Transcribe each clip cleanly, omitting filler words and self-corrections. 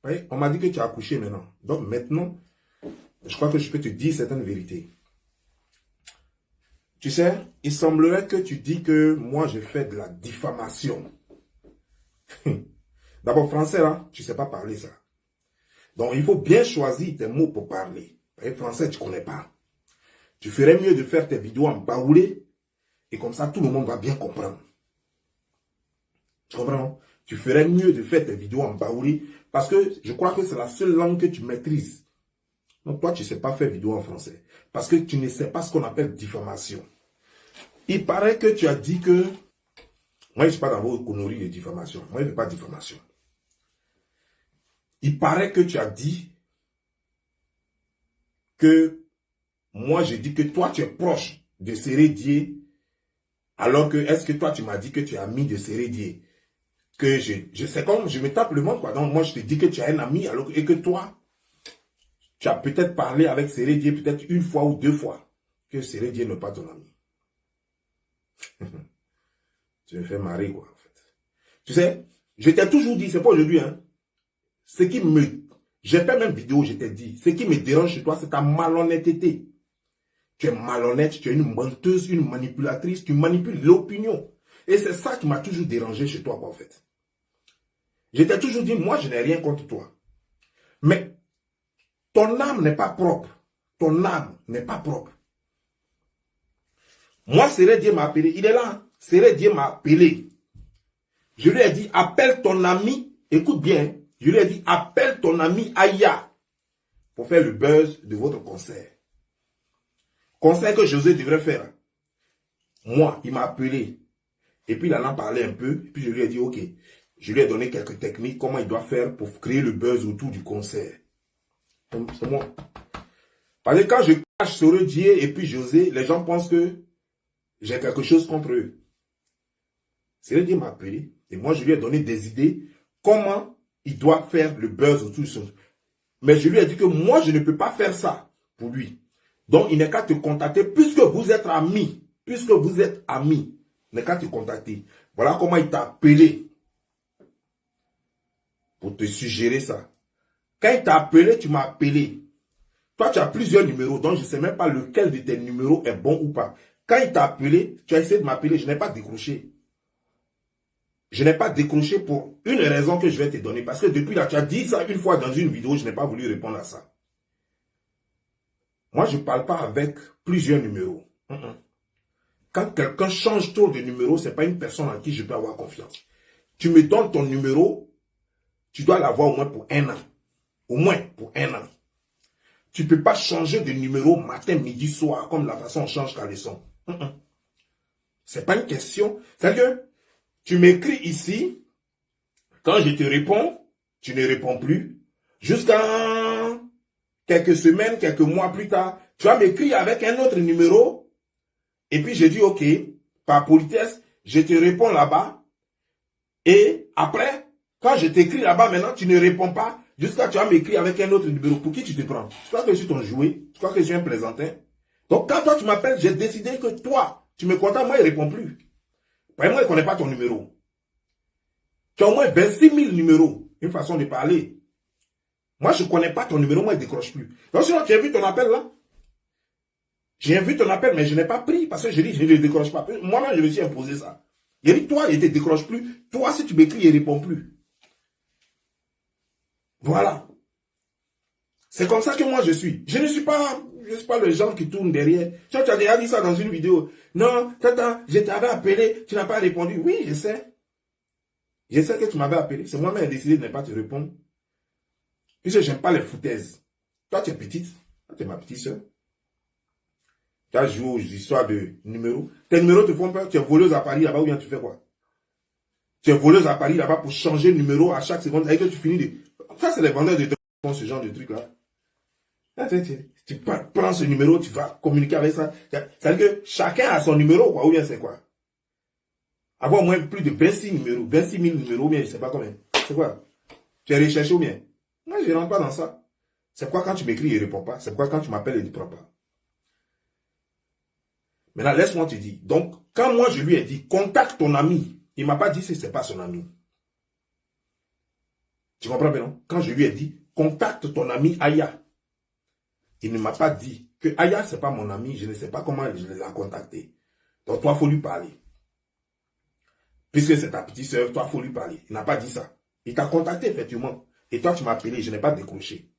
Oui, on m'a dit que tu as accouché maintenant. Donc maintenant, je crois que je peux te dire certaines vérités. Tu sais, il semblerait que tu dis que moi, je fais de la diffamation. D'abord, français, là, tu ne sais pas parler ça. Donc, il faut bien choisir tes mots pour parler. Et français, tu ne connais pas. Tu ferais mieux de faire tes vidéos en baoulé. Et comme ça, tout le monde va bien comprendre. Tu comprends? Tu ferais mieux de faire tes vidéos en baoulé. Parce que je crois que c'est la seule langue que tu maîtrises. Donc, toi, tu ne sais pas faire vidéo en français. Parce que tu ne sais pas ce qu'on appelle diffamation. Il paraît que tu as dit que... Moi, je ne suis pas dans vos conneries de diffamation. Moi, je ne fais pas de diffamation. Il paraît que tu as dit que moi, je dis que toi, tu es proche de Sérédier, alors que, est-ce que toi, tu m'as dit que tu es ami de Sérédier? Que je sais comme, je me tape le monde, quoi. Donc, moi, je te dis que tu as un ami, alors et que toi, tu as peut-être parlé avec Sérédier peut-être une fois ou deux fois, que Sérédier n'est pas ton ami. Tu me fais marrer, quoi, en fait. Tu sais, je t'ai toujours dit, c'est pas aujourd'hui, hein. Ce qui me... J'ai fait même vidéo, je t'ai dit, ce qui me dérange chez toi, c'est ta malhonnêteté. Tu es malhonnête, tu es une menteuse, une manipulatrice, tu manipules l'opinion. Et c'est ça qui m'a toujours dérangé chez toi, quoi, en fait. Je t'ai toujours dit, moi, je n'ai rien contre toi. Mais ton âme n'est pas propre. Ton âme n'est pas propre. Moi, Sérédier m'a appelé. Il est là. Sérédier m'a appelé. Je lui ai dit, appelle ton ami. Écoute bien. Je lui ai dit, appelle ton ami Aya pour faire le buzz de votre concert. Concert que José devrait faire. Moi, il m'a appelé. Et puis, il en a parlé un peu. Et puis, je lui ai dit, OK. Je lui ai donné quelques techniques, comment il doit faire pour créer le buzz autour du concert. C'est moi. Parce que quand je cache Sérédier et puis José, les gens pensent que j'ai quelque chose contre eux. Sérédier m'a appelé. Et moi, je lui ai donné des idées. Comment il doit faire le buzz autour de son... Mais je lui ai dit que moi, je ne peux pas faire ça pour lui. Donc, il n'est qu'à te contacter, puisque vous êtes amis. Puisque vous êtes amis, il n'est qu'à te contacter. Voilà comment il t'a appelé pour te suggérer ça. Quand il t'a appelé, tu m'as appelé. Toi, tu as plusieurs numéros, donc je ne sais même pas lequel de tes numéros est bon ou pas. Quand il t'a appelé, tu as essayé de m'appeler, je n'ai pas décroché. Je n'ai pas décroché pour une raison que je vais te donner. Parce que depuis là, tu as dit ça une fois dans une vidéo, je n'ai pas voulu répondre à ça. Moi, je ne parle pas avec plusieurs numéros. Quand quelqu'un change trop de numéro, ce n'est pas une personne en qui je peux avoir confiance. Tu me donnes ton numéro, tu dois l'avoir au moins pour un an. Au moins pour un an. Tu ne peux pas changer de numéro matin, midi, soir, comme la façon on change caleçon. Ce n'est pas une question. C'est-à-dire que tu m'écris ici, quand je te réponds, tu ne réponds plus. Jusqu'à quelques semaines, quelques mois plus tard, tu vas m'écrire avec un autre numéro. Et puis je dis OK, par politesse, je te réponds là-bas. Et après, quand je t'écris là-bas maintenant, tu ne réponds pas. Jusqu'à tu vas m'écrire avec un autre numéro. Pour qui tu te prends? Tu crois que je suis ton jouet? Tu crois que je suis un plaisantin? Donc quand toi tu m'appelles, j'ai décidé que toi, tu me contactes, moi il ne répond plus. Moi il ne connaît pas ton numéro. Tu as au moins 26 000 numéros. Une façon de parler. Moi je ne connais pas ton numéro, moi il ne décroche plus. Donc sinon tu as vu ton appel là? J'ai vu ton appel, mais je n'ai pas pris parce que je dis je ne le décroche pas. Moi-même je me suis imposé ça. Il dit toi il ne te décroche plus. Toi si tu m'écris, il ne répond plus. Voilà. C'est comme ça que moi je suis. Je ne suis pas le genre qui tourne derrière. Tu as déjà dit ça dans une vidéo. Non, tata, je t'avais appelé, tu n'as pas répondu. Oui, je sais. Je sais que tu m'avais appelé. C'est moi-même qui ai décidé de ne pas te répondre. Puisque je n'aime pas les foutaises. Toi, tu es petite. Toi, tu es ma petite soeur. Tu as joué aux histoires de numéros. Tes numéros te font peur. Tu es voleuse à Paris là-bas ou bien tu fais quoi? Tu es voleuse à Paris là-bas pour changer de numéro à chaque seconde. Et que tu finis de... Ça, c'est les vendeurs de font ce genre de truc là. Tu prends ce numéro, tu vas communiquer avec ça. C'est-à-dire que chacun a son numéro, quoi, ou bien c'est quoi? Avoir au moins plus de 26 numéros, 26 000 numéros, ou bien je ne sais pas combien. C'est quoi? Tu es recherché ou bien? Moi, je ne rentre pas dans ça. C'est quoi quand tu m'écris, il ne répond pas? C'est quoi quand tu m'appelles, il ne prend pas? Maintenant, laisse-moi te dire. Donc, quand moi je lui ai dit, contacte ton ami, il ne m'a pas dit si ce n'est pas son ami. Tu comprends bien, non? Quand je lui ai dit, contacte ton ami Aya. Il ne m'a pas dit que Aya, ce n'est pas mon ami, je ne sais pas comment je l'ai contacté. Donc, toi, il faut lui parler. Puisque c'est ta petite soeur, toi, il faut lui parler. Il n'a pas dit ça. Il t'a contacté, effectivement. Et toi, tu m'as appelé, je n'ai pas décroché.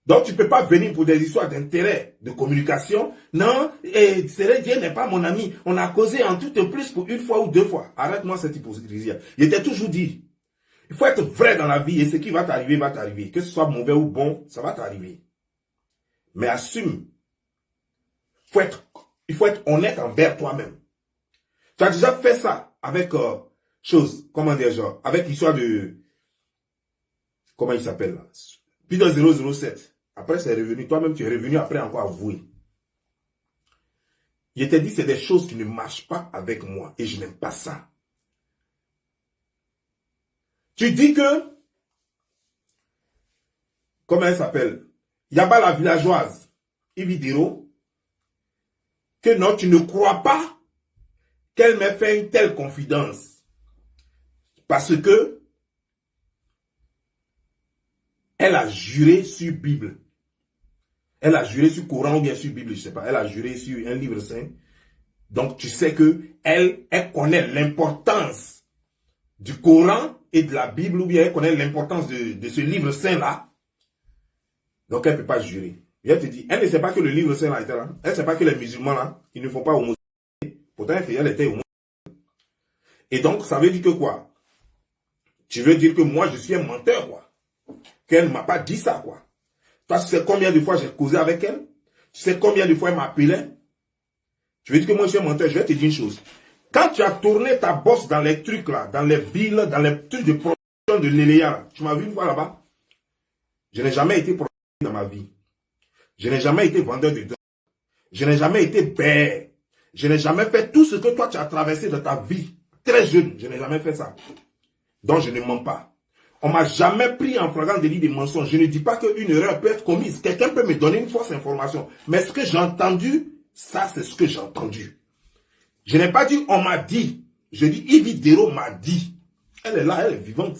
Donc, tu ne peux pas venir pour des histoires d'intérêt, de communication. Non, Dieu n'est pas mon ami. On a causé en tout et plus pour une fois ou deux fois. Arrête-moi cette hypocrisie. Il était toujours dit, il faut être vrai dans la vie et ce qui va t'arriver, va t'arriver. Que ce soit mauvais ou bon, ça va t'arriver. Mais assume. Il faut être honnête envers toi-même. Tu as déjà fait ça avec comment dire, genre, avec l'histoire de, comment il s'appelle là, Peter 007. Après, c'est revenu. Toi-même, tu es revenu après encore avouer. Il t'a dit, c'est des choses qui ne marchent pas avec moi et je n'aime pas ça. Tu dis que, comment elle s'appelle? Yaba la villageoise, Ividero, que non, tu ne crois pas qu'elle m'ait fait une telle confidence. Parce que elle a juré sur Bible. Elle a juré sur Coran ou bien sur Bible, je ne sais pas. Elle a juré sur un livre saint. Donc tu sais que elle connaît l'importance du Coran et de la Bible, ou bien elle connaît l'importance de ce livre saint-là. Donc elle ne peut pas jurer. Elle te dit, elle ne sait pas que le livre saint là était là. Elle ne sait pas que les musulmans là, ils ne font pas homosexualité. Pourtant elle était homosexuelle. Et donc ça veut dire que quoi? Tu veux dire que moi je suis un menteur, quoi. Qu'elle ne m'a pas dit ça, quoi. Toi, tu sais combien de fois j'ai causé avec elle? Tu sais combien de fois elle m'appelait? Tu veux dire que moi je suis un menteur? Je vais te dire une chose. Quand tu as tourné ta bosse dans les trucs là, dans les villes, dans les trucs de production de l'Eléa, tu m'as vu une fois là-bas? Je n'ai jamais été producteur dans ma vie. Je n'ai jamais été vendeur de drogue. Je n'ai jamais été père. Je n'ai jamais fait tout ce que toi tu as traversé dans ta vie. Très jeune, je n'ai jamais fait ça. Donc je ne mens pas. On ne m'a jamais pris en flagrant délit de mensonge. Je ne dis pas qu'une erreur peut être commise. Quelqu'un peut me donner une fausse information. Mais ce que j'ai entendu, ça c'est ce que j'ai entendu. Je n'ai pas dit on m'a dit. Je dis Ividero m'a dit. Elle est là, elle est vivante.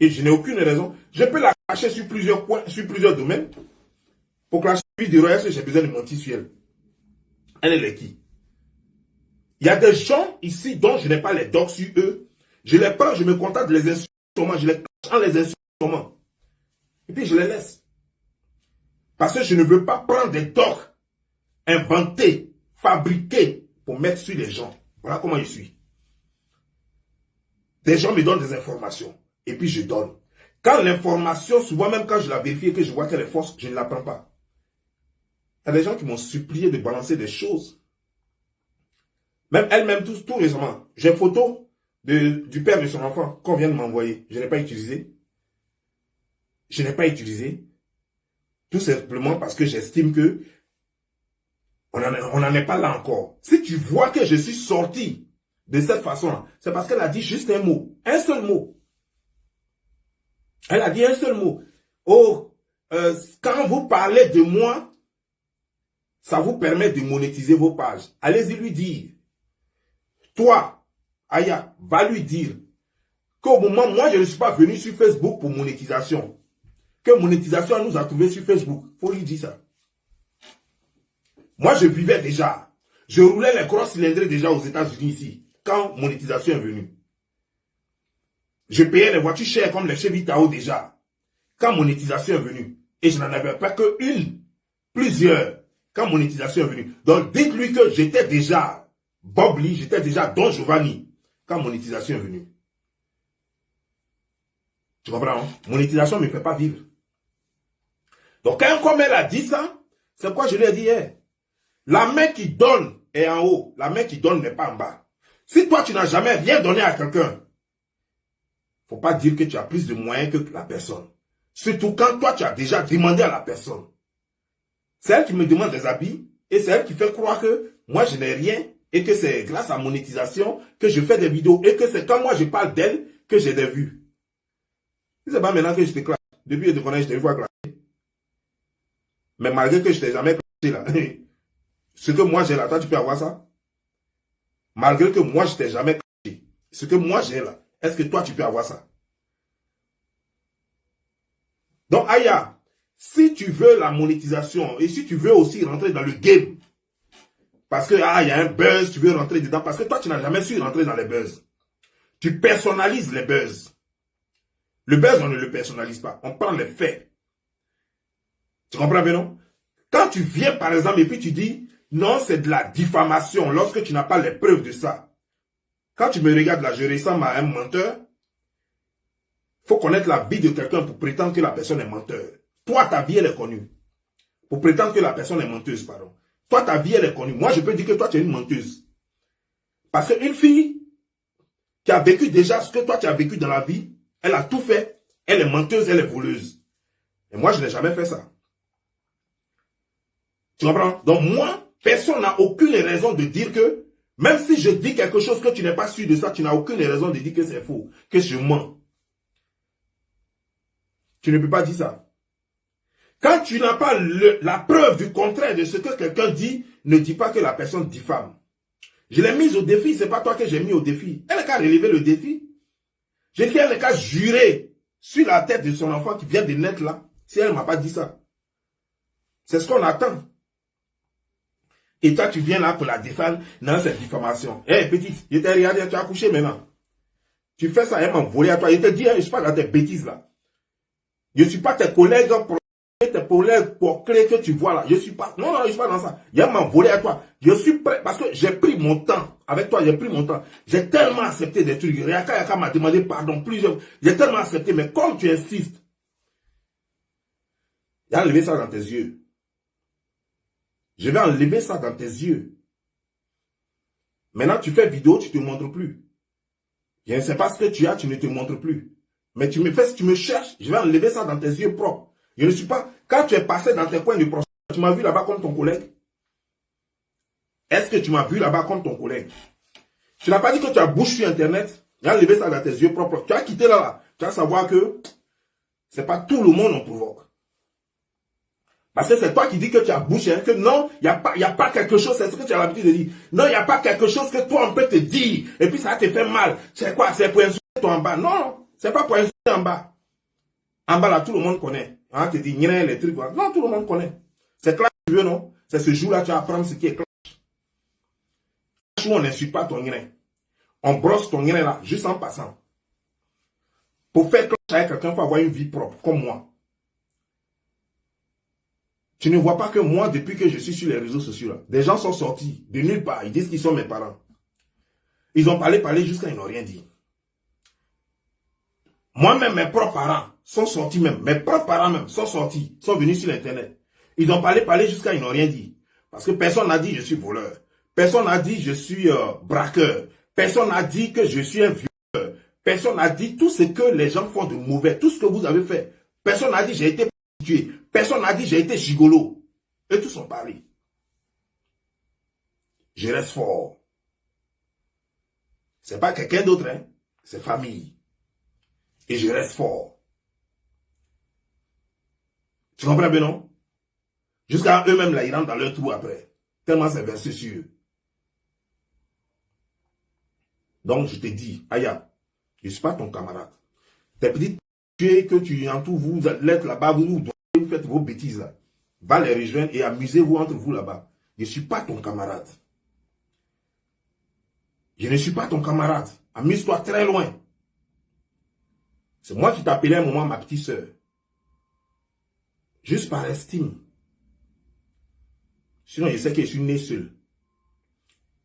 Et je n'ai aucune raison. Je peux la cacher sur plusieurs points, sur plusieurs domaines. Pour clasher Ividero, est-ce que j'ai besoin de mentir sur elle? Elle est qui? Il y a des gens ici dont je n'ai pas les docs sur eux. Je les prends, je me contacte les instruments, je les cache en les instruments. Et puis je les laisse. Parce que je ne veux pas prendre des docs inventés, fabriqués pour mettre sur les gens. Voilà comment je suis. Des gens me donnent des informations et puis je donne. Quand l'information, souvent même quand je la vérifie et que je vois qu'elle est fausse, je ne la prends pas. Il y a des gens qui m'ont supplié de balancer des choses. Même elle-même, tout récemment, j'ai photo du père de son enfant qu'on vient de m'envoyer. Je n'ai pas utilisé. Je n'ai pas utilisé. Tout simplement parce que j'estime que on n'en est pas là encore. Si tu vois que je suis sorti de cette façon-là, c'est parce qu'elle a dit juste un mot. Un seul mot. Elle a dit un seul mot. Oh, quand vous parlez de moi, ça vous permet de monétiser vos pages. Allez-y lui dire. Toi, Aya, va lui dire qu'au moment, moi, je ne suis pas venu sur Facebook pour monétisation. Que monétisation nous a trouvé sur Facebook. Il faut lui dire ça. Moi, je vivais déjà. Je roulais les gros cylindrés déjà aux États-Unis ici, quand monétisation est venue. Je payais les voitures chères comme les Chevy Tahoe déjà, quand monétisation est venue. Et je n'en avais pas que une, plusieurs, quand monétisation est venue. Donc, dites-lui que j'étais déjà Bob Lee, j'étais déjà Don Giovanni, quand monétisation est venue. Tu comprends, hein? Monétisation ne me fait pas vivre. Donc, quand comme elle a dit ça, c'est quoi je lui ai dit hier? La main qui donne est en haut. La main qui donne n'est pas en bas. Si toi, tu n'as jamais rien donné à quelqu'un, il ne faut pas dire que tu as plus de moyens que la personne. Surtout quand toi, tu as déjà demandé à la personne. C'est elle qui me demande des habits et c'est elle qui fait croire que moi, je n'ai rien et que c'est grâce à monétisation que je fais des vidéos et que c'est quand moi, je parle d'elle que j'ai des vues. C'est pas maintenant que je te classe. Depuis que je te connais, je t'ai vu classer. Mais malgré que je t'ai jamais classé là, ce que moi j'ai là, toi tu peux avoir ça. Malgré que moi je t'ai jamais classé. Ce que moi j'ai là, Est-ce que toi, tu peux avoir ça? Donc, Aya, si tu veux la monétisation et si tu veux aussi rentrer dans le game, parce que, il y a un buzz, tu veux rentrer dedans, parce que toi, tu n'as jamais su rentrer dans les buzz. Tu personnalises les buzz. Le buzz, on ne le personnalise pas. On prend les faits. Tu comprends bien, non? Quand tu viens, par exemple, et puis tu dis, non, c'est de la diffamation, lorsque tu n'as pas les preuves de ça. Quand tu me regardes là, je ressemble à un menteur. Il faut connaître la vie de quelqu'un pour prétendre que la personne est menteur. Toi, ta vie, elle est connue. Pour prétendre que la personne est menteuse, pardon. Toi, ta vie, elle est connue. Moi, je peux dire que toi, tu es une menteuse. Parce qu'une fille qui a vécu déjà ce que toi, tu as vécu dans la vie, elle a tout fait. Elle est menteuse, elle est voleuse. Et moi, je n'ai jamais fait ça. Tu comprends? Donc, moi, personne n'a aucune raison de dire que, même si je dis quelque chose que tu n'es pas sûr de ça, tu n'as aucune raison de dire que c'est faux, que je mens. Tu ne peux pas dire ça. Quand tu n'as pas la preuve du contraire de ce que quelqu'un dit, ne dis pas que la personne diffame. Je l'ai mise au défi, ce n'est pas toi que j'ai mis au défi. Elle n'a qu'à relever le défi. J'ai dit qu'elle n'a qu'à jurer sur la tête de son enfant qui vient de naître là, si elle ne m'a pas dit ça. C'est ce qu'on attend. Et toi, tu viens là pour la défendre. Non, c'est diffamation. Hé, petite, je t'ai regardé, tu as accouché maintenant. Tu fais ça, elle m'a volé à toi. Je te dis, je ne suis pas dans tes bêtises là. Je ne suis pas tes collègues pour clés que tu vois là. Je ne suis pas. Non, non, je ne suis pas dans ça. Elle m'a volé à toi. Je suis prêt parce que j'ai pris mon temps. Avec toi, j'ai pris mon temps. J'ai tellement accepté des trucs. Yaka m'a demandé pardon plusieurs. J'ai tellement accepté, mais comme tu insistes, j'ai enlevé ça dans tes yeux. Je vais enlever ça dans tes yeux. Maintenant, tu fais vidéo, tu ne te montres plus. Je ne sais pas ce que tu as, tu ne te montres plus. Mais tu me fais, si tu me cherches, je vais enlever ça dans tes yeux propres. Je ne suis pas... Quand tu es passé dans tes coins de prostitution, tu m'as vu là-bas comme ton collègue? Est-ce que tu m'as vu là-bas comme ton collègue? Tu n'as pas dit que tu as bouché sur Internet. J'ai enlevé ça dans tes yeux propres. Tu as quitté là. Tu vas savoir que ce n'est pas tout le monde on provoque. Parce que c'est toi qui dis que tu as bouché, hein, que non, il n'y a pas quelque chose, c'est ce que tu as l'habitude de dire. Non, il n'y a pas quelque chose que toi, on peut te dire, et puis ça te fait mal. C'est quoi? C'est pour insulter toi en bas. Non, non, c'est pas pour insulter en bas. En bas, là, tout le monde connaît. Hein, tu dis, les trucs, voilà. Non, tout le monde connaît. C'est clash, tu veux, non? C'est ce jour-là, tu vas apprendre ce qui est clash. Clash où on n'insulte pas ton grain. On brosse ton grain là, juste en passant. Pour faire clash avec quelqu'un, il faut avoir une vie propre, comme moi. Tu ne vois pas que moi, depuis que je suis sur les réseaux sociaux, là, des gens sont sortis de nulle part. Ils disent qu'ils sont mes parents. Ils ont parlé jusqu'à ils n'ont rien dit. Moi-même, mes propres parents sont sortis même. Mes propres parents même sont sortis, sont venus sur l'internet. Ils ont parlé jusqu'à ils n'ont rien dit. Parce que personne n'a dit je suis voleur. Personne n'a dit je suis braqueur. Personne n'a dit que je suis un violeur. Personne n'a dit tout ce que les gens font de mauvais. Tout ce que vous avez fait. Personne n'a dit j'ai été prostitué. Personne n'a dit j'ai été gigolo. Et tous ont parlé. Je reste fort. C'est pas quelqu'un d'autre, hein. C'est famille. Et je reste fort. Tu comprends bien, non? Jusqu'à eux-mêmes, là, ils rentrent dans leur trou après. Tellement c'est versé sur eux. Donc, je te dis, Aya, je ne suis pas ton camarade. Tes petites que tu entoures, vous êtes là-bas, vous faites vos bêtises là. Va les rejoindre et amusez-vous entre vous là-bas. Je ne suis pas ton camarade. Je ne suis pas ton camarade. Amuse-toi très loin. C'est moi qui t'appelais un moment ma petite soeur. Juste par estime. Sinon, je sais que je suis né seul.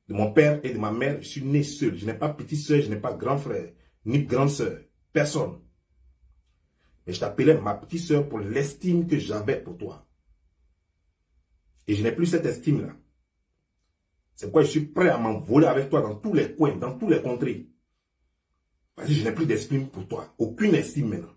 De mon père et de ma mère, je suis né seul. Je n'ai pas petite soeur, je n'ai pas grand frère, ni grande soeur. Personne. Mais je t'appelais ma petite soeur pour l'estime que j'avais pour toi. Et je n'ai plus cette estime-là. C'est pourquoi je suis prêt à m'envoler avec toi dans tous les coins, dans tous les contrées. Parce que je n'ai plus d'estime pour toi. Aucune estime maintenant.